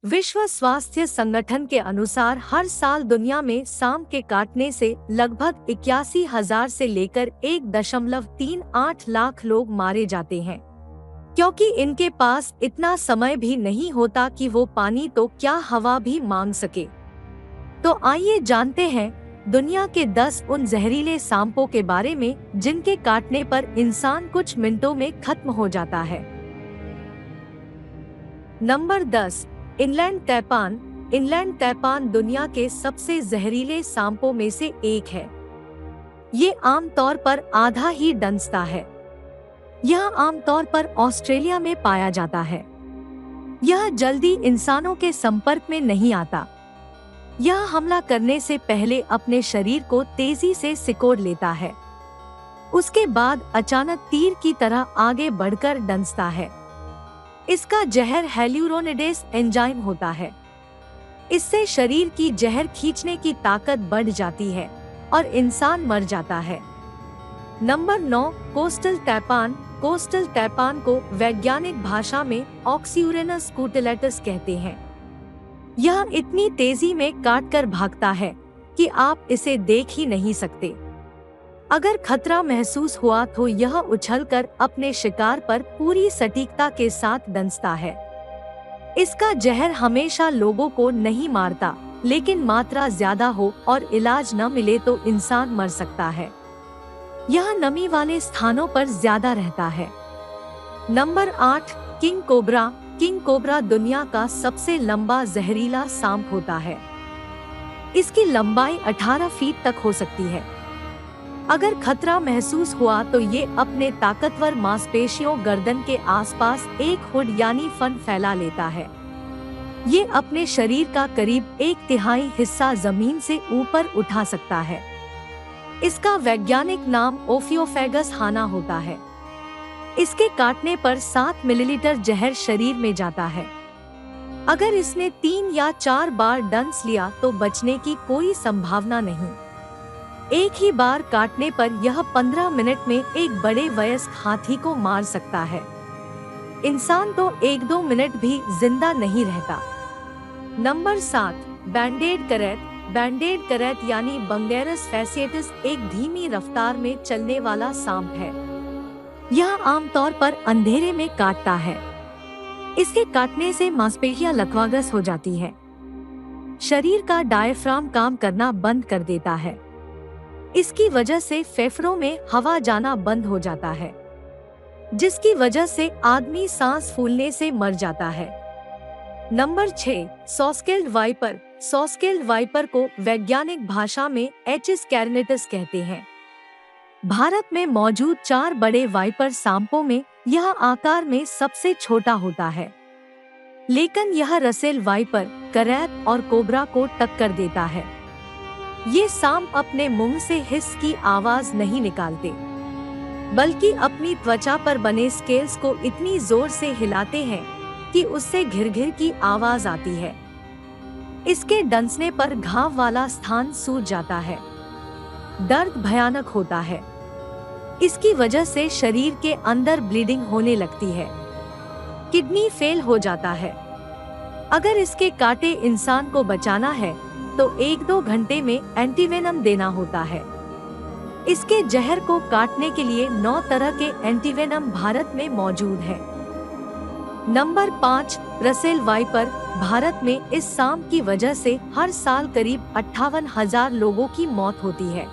विश्व स्वास्थ्य संगठन के अनुसार हर साल दुनिया में सांप के काटने से लगभग 81,000 से लेकर 1.38 लाख लोग मारे जाते हैं, क्योंकि इनके पास इतना समय भी नहीं होता कि वो पानी तो क्या हवा भी मांग सके। तो आइए जानते हैं दुनिया के 10 उन जहरीले सांपों के बारे में जिनके काटने पर इंसान कुछ मिनटों में खत्म हो जाता है। Number 10, inland taipan. Inland taipan दुनिया के सबसे जहरीले सांपों में से एक है। ये आमतौर पर आधा ही डंसता है। यह आमतौर पर ऑस्ट्रेलिया में पाया जाता है। यह जल्दी इंसानों के संपर्क में नहीं आता। यह हमला करने से पहले अपने शरीर को तेजी से सिकोड़ लेता है। उसके बाद अचानक तीर की तरह आगे बढ़कर डंसता है। इसका जहर हेल्यूरोनिडेस एंजाइम होता है। इससे शरीर की जहर खींचने की ताकत बढ़ जाती है और इंसान मर जाता है। Number 9, coastal taipan. Coastal taipan को वैज्ञानिक भाषा में ऑक्सीयूरेनस कुटिलेटस कहते हैं। यह इतनी तेजी में काटकर भागता है कि आप इसे देख ही नहीं सकते। अगर खतरा महसूस हुआ तो यह उछलकर अपने शिकार पर पूरी सटीकता के साथ डंसता है। इसका जहर हमेशा लोगों को नहीं मारता, लेकिन मात्रा ज्यादा हो और इलाज न मिले तो इंसान मर सकता है। यह नमी वाले स्थानों पर ज्यादा रहता है। Number 8, king cobra. King cobra दुनिया का सबसे लंबा जहरीला सांप होता है। इसकी लंबाई 18 फीट तक हो सकती है। अगर खतरा महसूस हुआ तो ये अपने ताकतवर मांसपेशियों गर्दन के आसपास एक हुड यानी फन फैला लेता है। ये अपने शरीर का करीब 1/3 हिस्सा जमीन से ऊपर उठा सकता है। इसका वैज्ञानिक नाम ओफियोफेगस हाना होता है। इसके काटने पर 7 मिलीलीटर जहर शरीर में जाता है। अगर इसने 3 या 4 बार डंस लिया तो बचने की कोई संभावना नहीं। एक ही बार काटने पर यह 15 मिनट में एक बड़े वयस्क हाथी को मार सकता है। इंसान तो 1-2 मिनट भी जिंदा नहीं रहता। नंबर 7, बैंडेड करैत। बैंडेड करैत यानी बंगेरस फैसिएटस एक धीमी रफ्तार में चलने वाला सांप है। यह आमतौर पर अंधेरे में काटता है। इसके काटने से मांसपेशियां लकवाग्रस्त हो जाती है। शरीर का डायफ्राम काम करना बंद कर देता है। इसकी वजह से फेफड़ों में हवा जाना बंद हो जाता है, जिसकी वजह से आदमी सांस फूलने से मर जाता है। Number 6, saw scaled viper. Saw scaled viper को वैज्ञानिक भाषा में एचिस कैरनेटस कहते हैं। भारत में मौजूद 4 बड़े वाइपर सांपों में यह आकार में सबसे छोटा होता है, लेकिन यह रसेल वाइपर, करैत और कोबरा को टक्कर देता है। ये सांप अपने मुंह से हिस की आवाज नहीं निकालते, बल्कि अपनी त्वचा पर बने स्केल्स को इतनी जोर से हिलाते हैं कि उससे घिर-घिर की आवाज आती है। इसके डंसने पर घाव वाला स्थान सूज जाता है। दर्द भयानक होता है। इसकी वजह से शरीर के अंदर ब्लीडिंग होने लगती है। किडनी फेल हो जाता है। अगर इसके काटे इंसान को बचाना है तो 1-2 घंटे में एंटीवेनम देना होता है। इसके जहर को काटने के लिए 9 तरह के एंटीवेनम भारत में मौजूद है। Number 5, Russell viper. भारत में इस सांप की वजह से हर साल करीब 58,000 लोगों की मौत होती है।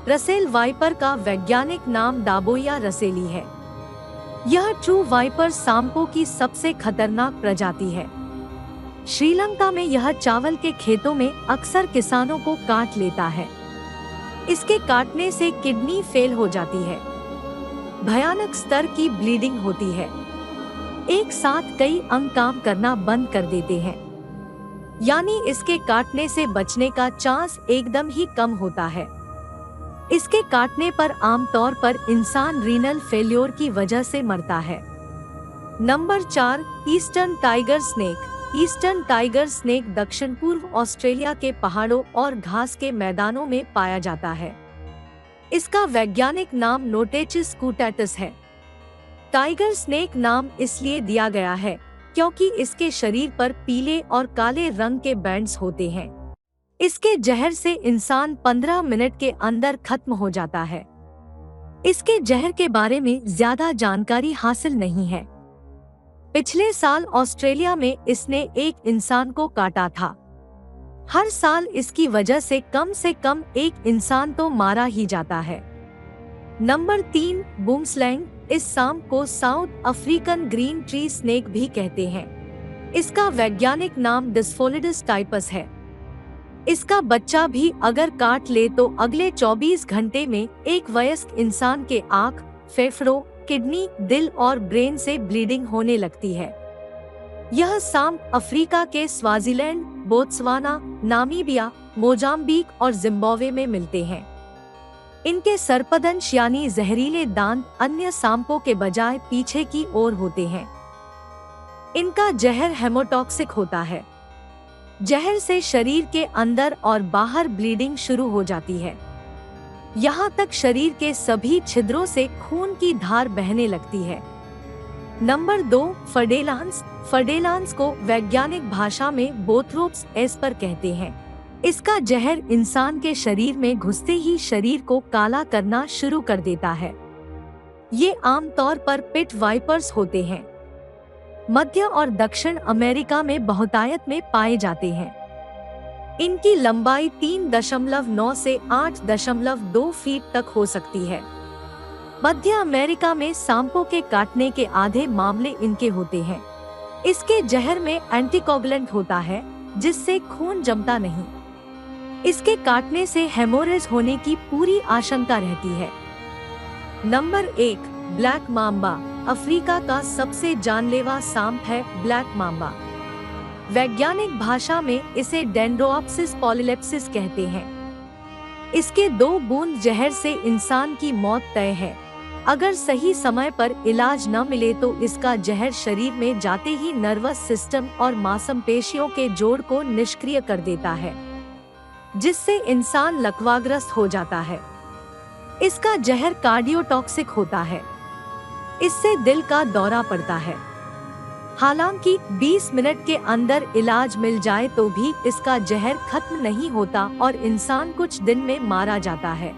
रसेल वाइपर का वैज्ञानिक नाम डाबोइया रसेली है। यह ट्रू वाइपर सांपों की सबसे खतरनाक प्रजाति है। श्रीलंका में यह चावल के खेतों में अक्सर किसानों को काट लेता है। इसके काटने से किडनी फेल हो जाती है। भयानक स्तर की ब्लीडिंग होती है। एक साथ कई अंग काम करना बंद कर देते हैं, यानी इसके काटने से बचने का चांस एकदम ही कम होता है। इसके काटने पर आमतौर पर इंसान रीनल फेल्योर की वजह से मरता है। Number 4, eastern tiger snake. Eastern tiger snake दक्षिण पूर्व ऑस्ट्रेलिया के पहाड़ों और घास के मैदानों में पाया जाता है। इसका वैज्ञानिक नाम नोटेचिस कुटैटस है। टाइगर स्नेक नाम इसलिए दिया गया है क्योंकि इसके शरीर पर पीले और काले रंग के बैंड्स होते हैं। इसके जहर से इंसान 15 मिनट के अंदर खत्म हो जाता है। इसके जहर के बारे में ज्यादा जानकारी हासिल नहीं है। पिछले साल ऑस्ट्रेलिया में इसने एक इंसान को काटा था। हर साल इसकी वजह से कम एक इंसान तो मारा ही जाता है। नंबर 3, बूमस्लैंग। इस सांप को south African green tree snake भी कहते हैं। इसका वैज्ञानिक नाम डिस्फोलिडस टाइपस है। इसका बच्चा भी अगर काट ले तो अगले 24 घंटे में एक वयस्क इंसान के आँख, फेफड़ों, किडनी, दिल और ब्रेन से ब्लीडिंग होने लगती है। यह सांप अफ्रीका के स्वाजीलैंड, बोत्सवाना, नामीबिया, मोजाम्बिक और जिम्बाब्वे में मिलते हैं। इनके सर्पदंश यानी जहरीले दांत अन्य सांपों के बजाय पीछे की ओर होते हैं। इनका जहर हेमोटॉक्सिक होता है। जहर से शरीर के अंदर और बाहर ब्लीडिंग शुरू हो जाती है। यहाँ तक शरीर के सभी छिद्रों से खून की धार बहने लगती है। नंबर 2, फर्डेलांस। फर्डेलांस को वैज्ञानिक भाषा में बोथरोप्स एस्पर कहते हैं। इसका जहर इंसान के शरीर में घुसते ही शरीर को काला करना शुरू कर देता है। ये आमतौर पर पिट वाइपर्स होते हैं। मध्य और दक्षिण अमेरिका में बहुतायत में पाए जाते हैं। इनकी लंबाई 3.9 से 8.2 फीट तक हो सकती है। मध्य अमेरिका में सांपों के काटने के आधे मामले इनके होते हैं। इसके जहर में एंटीकोगुलेंट होता है, जिससे खून जमता नहीं। इसके काटने से हेमोरेज होने की पूरी आशंका रहती है। Number 1, black Mamba. अफ्रीका का सबसे जानलेवा सांप है ब्लैक मांबा। वैज्ञानिक भाषा में इसे डेंड्रोप्सिस पॉलीलेप्सिस कहते हैं। इसके 2 बूंद जहर से इंसान की मौत तय है। अगर सही समय पर इलाज न मिले तो इसका जहर शरीर में जाते ही नर्वस सिस्टम और मांसपेशियों के जोड़ को निष्क्रिय कर देता है, जिससे इंसान लकवाग्रस्त हो जाता है। इसका जहर कार्डियोटॉक्सिक होता है। इससे दिल का दौरा पड़ता है। हालांकि 20 मिनट के अंदर इलाज मिल जाए तो भी इसका जहर खत्म नहीं होता और इंसान कुछ दिन में मारा जाता है।